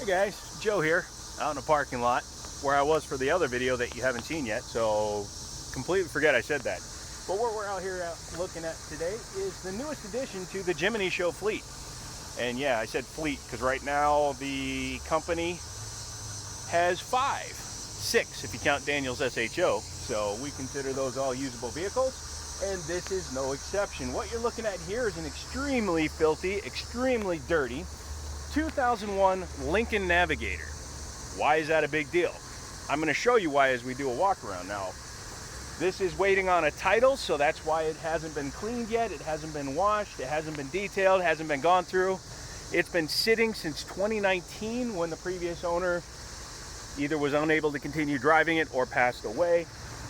Hey guys, Joe here, out in the parking lot where I was for the other video that you haven't seen yet, so completely forget I said that. But what we're out here looking at today is the newest addition to the Jiminy Show fleet. And yeah, I said fleet because right now the company has 6 if you count Daniel's SHO, so we consider those all usable vehicles, and this is no exception. What you're looking at here is an extremely filthy, extremely dirty 2001 Lincoln Navigator. Why is that a big deal? I'm going to show you why as we do a walk around. Now, this is waiting on a title, so that's why it hasn't been cleaned yet. It hasn't been washed, it hasn't been detailed, it hasn't been gone through. It's been sitting since 2019 when the previous owner either was unable to continue driving it or passed away.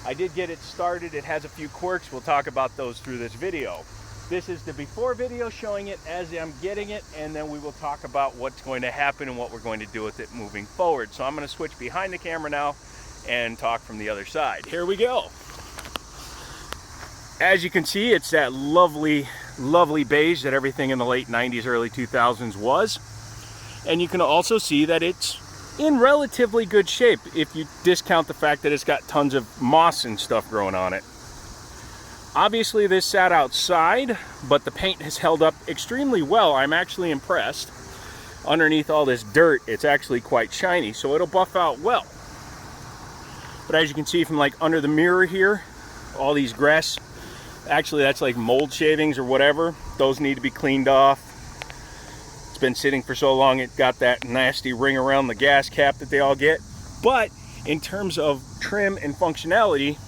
I did get it started. It has a few quirks. We'll talk about those through this video. This is the before video showing it as I'm getting it, and then we will talk about what's going to happen and what we're going to do with it moving forward. So I'm going to switch behind the camera now and talk from the other side. Here we go. As you can see, it's that lovely, lovely beige that everything in the late 90s, early 2000s was. And you can also see that it's in relatively good shape if you discount the fact that it's got tons of moss and stuff growing on it. Obviously this sat outside, but the paint has held up extremely well. I'm actually impressed. Underneath all this dirt, it's actually quite shiny, so it'll buff out well. But as you can see from like under the mirror here, all these grass, actually that's like mold shavings or whatever, those need to be cleaned off. It's been sitting for so long, it got that nasty ring around the gas cap that they all get. But in terms of trim and functionality,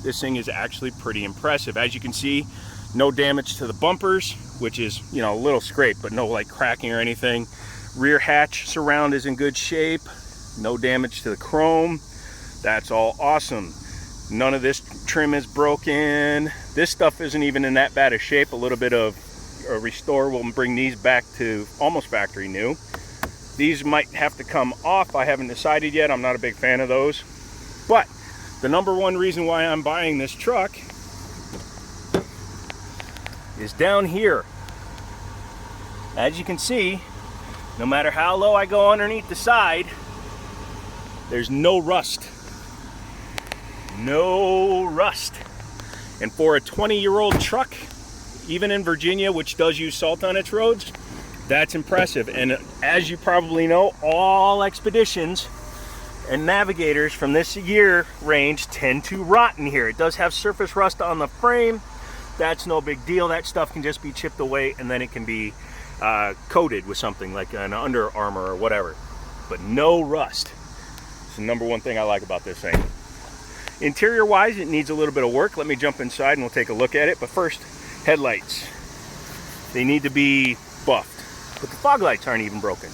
this thing is actually pretty impressive. As you can see, no damage to the bumpers, which is, you know, a little scrape, but no like cracking or anything. Rear hatch surround is in good shape. No damage to the chrome. That's all awesome. None of this trim is broken. This stuff isn't even in that bad a shape. A little bit of a restore will bring these back to almost factory new. These might have to come off. I haven't decided yet. I'm not a big fan of those. But the number one reason why I'm buying this truck is down here. As you can see, no matter how low I go underneath the side, there's no rust. No rust. And for a 20-year-old truck, even in Virginia, which does use salt on its roads, that's impressive. And as you probably know, all Expeditions and Navigators from this year range tend to rot in here. It does have surface rust on the frame. That's no big deal. That stuff can just be chipped away and then it can be coated with something like an Under Armour or whatever. But no rust. It's the number one thing I like about this thing. Interior wise, it needs a little bit of work. Let me jump inside and we'll take a look at it. But first, headlights. They need to be buffed. But the fog lights aren't even broken.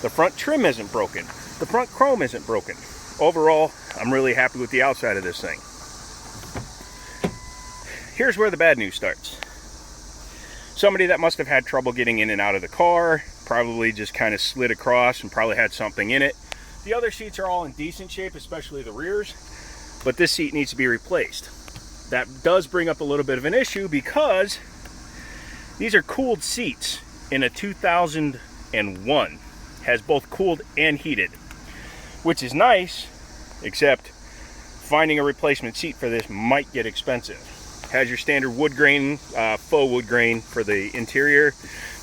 The front trim isn't broken. The front chrome isn't broken. Overall, I'm really happy with the outside of this thing. Here's where the bad news starts. Somebody that must have had trouble getting in and out of the car, probably just kind of slid across and probably had something in it. The other seats are all in decent shape, especially the rears, but this seat needs to be replaced. That does bring up a little bit of an issue because these are cooled seats in a 2001. Has both cooled and heated, which is nice, except finding a replacement seat for this might get expensive. Has your standard wood grain, faux wood grain for the interior.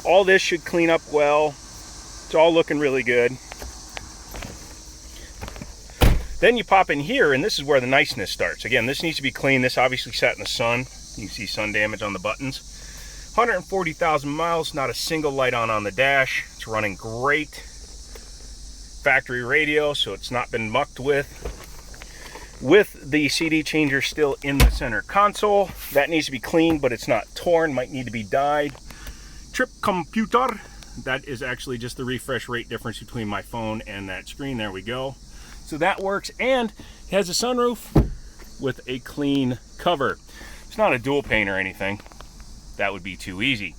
All this should clean up well. It's all looking really good. Then you pop in here, and this is where the niceness starts. Again, this needs to be clean. This obviously sat in the sun. You can see sun damage on the buttons. 140,000 miles, not a single light on the dash. It's running great. Factory radio, so it's not been mucked with the CD changer still in the center console. That needs to be cleaned, but it's not torn, might need to be dyed. Trip computer, that is actually just the refresh rate difference between my phone and that screen. There we go. So that works, and it has a sunroof with a clean cover. It's not a dual pane or anything. That would be too easy.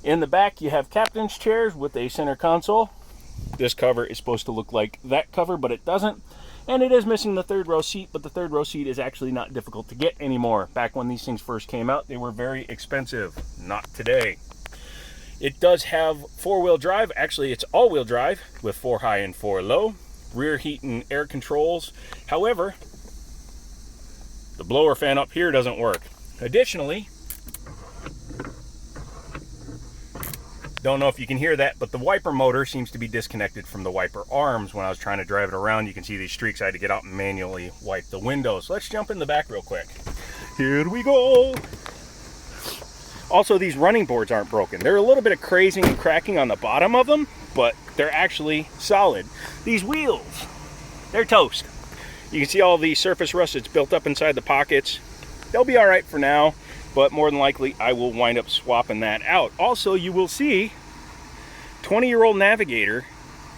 In the back you have captain's chairs with a center console. This cover is supposed to look like that cover, but it doesn't. And it is missing the third row seat, but the third row seat is actually not difficult to get anymore. Back when these things first came out, they were very expensive. Not today. It does have four-wheel drive. Actually, it's all-wheel drive with 4 high and 4 low. Rear heat and air controls. However, the blower fan up here doesn't work. Additionally, don't know if you can hear that, but the wiper motor seems to be disconnected from the wiper arms. When I was trying to drive it around, you can see these streaks. I had to get out and manually wipe the windows. Let's jump in the back real quick. Here we go. Also, these running boards aren't broken. They're a little bit of crazing and cracking on the bottom of them, but they're actually solid. These wheels, they're toast. You can see all the surface rust that's built up inside the pockets. They'll be all right for now, but more than likely I will wind up swapping that out. Also, you will see 20-year-old Navigator,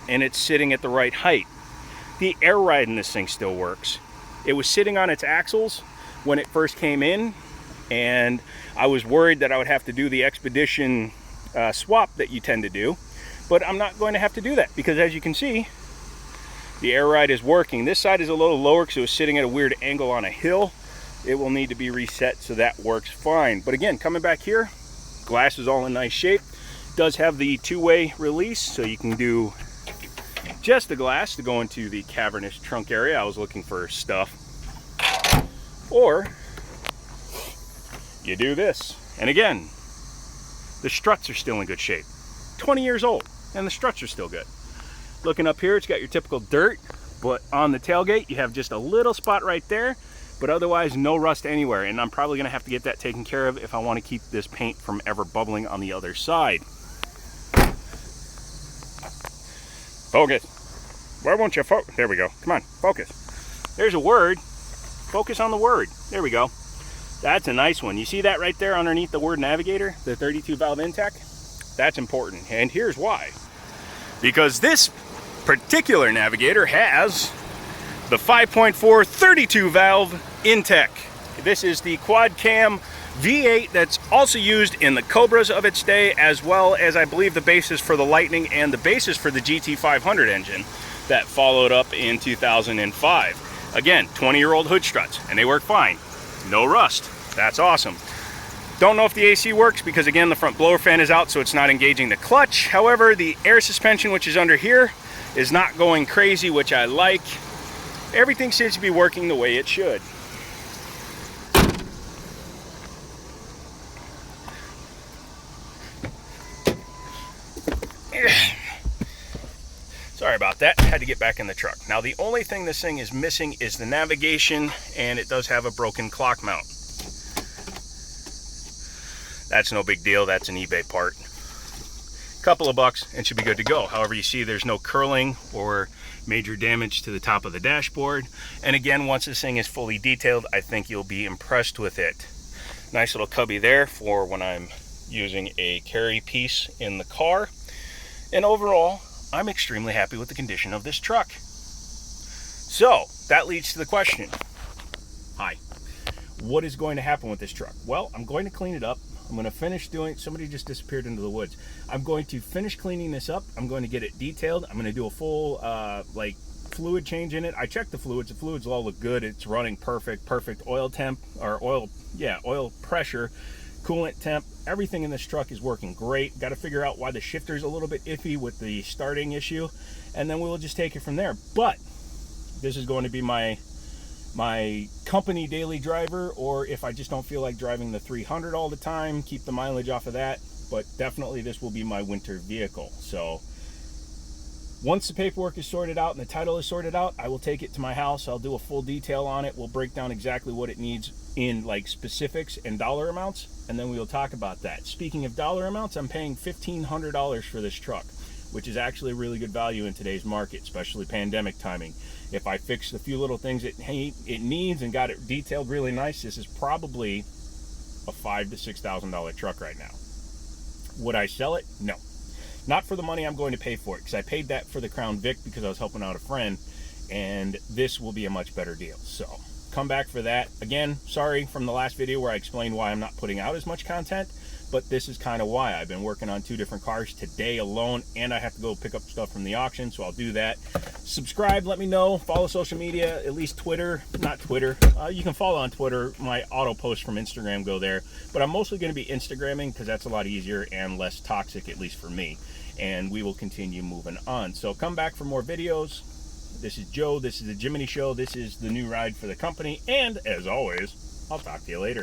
and it's sitting at the right height. The air ride in this thing still works. It was sitting on its axles when it first came in, and I was worried that I would have to do the Expedition swap that you tend to do, but I'm not going to have to do that because, as you can see, the air ride is working. This side is a little lower because it was sitting at a weird angle on a hill. It will need to be reset, so that works fine. But again, coming back here, glass is all in nice shape. It does have the two-way release, so you can do just the glass to go into the cavernous trunk area. I was looking for stuff. Or you do this. And again, the struts are still in good shape. 20 years old, and the struts are still good. Looking up here, it's got your typical dirt, but on the tailgate, you have just a little spot right there, but otherwise no rust anywhere. And I'm probably gonna have to get that taken care of if I wanna keep this paint from ever bubbling on the other side. Focus. Why won't you focus? There we go. Come on, focus. There's a word. Focus on the word. There we go. That's a nice one. You see that right there underneath the word Navigator, the 32 valve Intech? That's important, and here's why. Because this particular Navigator has the 5.4 32 valve Intech. This is the quad cam V8 that's also used in the Cobras of its day, as well as I believe the basis for the Lightning and the basis for the GT500 engine that followed up in 2005. Again, 20-year-old hood struts, and they work fine. No rust. That's awesome. Don't know if the AC works because, again, the front blower fan is out, so it's not engaging the clutch. However, the air suspension, which is under here, is not going crazy, which I like. Everything seems to be working the way it should. Sorry about that. Had to get back in the truck. Now, the only thing this thing is missing is the navigation, and it does have a broken clock mount. That's no big deal. That's an eBay part. Couple of bucks and should be good to go. However, you see there's no curling or major damage to the top of the dashboard. And again, once this thing is fully detailed, I think you'll be impressed with it. Nice little cubby there for when I'm using a carry piece in the car. And overall, I'm extremely happy with the condition of this truck. So that leads to the question. Hi, what is going to happen with this truck? Well, I'm going to clean it up. I'm going to finish doing, somebody just disappeared into the woods. I'm going to finish cleaning this up. I'm going to get it detailed. I'm going to do a full like fluid change in it. I checked the fluids. The fluids all look good. It's running perfect oil temp, or oil pressure, coolant temp. Everything in this truck is working great. Got to figure out why the shifter's a little bit iffy with the starting issue, and then we'll just take it from there. But this is going to be my company daily driver, or if I just don't feel like driving the 300 all the time, keep the mileage off of that. But definitely this will be my winter vehicle. So once the paperwork is sorted out and the title is sorted out, I will take it to my house. I'll do a full detail on it. We'll break down exactly what it needs in like specifics and dollar amounts, and then we will talk about that. Speaking of dollar amounts, I'm paying $1,500 for this truck, which is actually really good value in today's market, especially pandemic timing. If I fixed a few little things it needs and got it detailed really nice, this is probably a $5,000 to $6,000 truck right now. Would I sell it? No. Not for the money I'm going to pay for it, because I paid that for the Crown Vic because I was helping out a friend, and this will be a much better deal. So come back for that. Again, sorry from the last video where I explained why I'm not putting out as much content, but this is kind of why. I've been working on 2 different cars today alone, and I have to go pick up stuff from the auction, so I'll do that. Subscribe, let me know, follow social media, at least Twitter, not Twitter. You can follow on Twitter. My auto posts from Instagram go there, but I'm mostly going to be Instagramming because that's a lot easier and less toxic, at least for me. And we will continue moving on. So come back for more videos. This is Joe. This is the Jiminy Show. This is the new ride for the company. And as always, I'll talk to you later.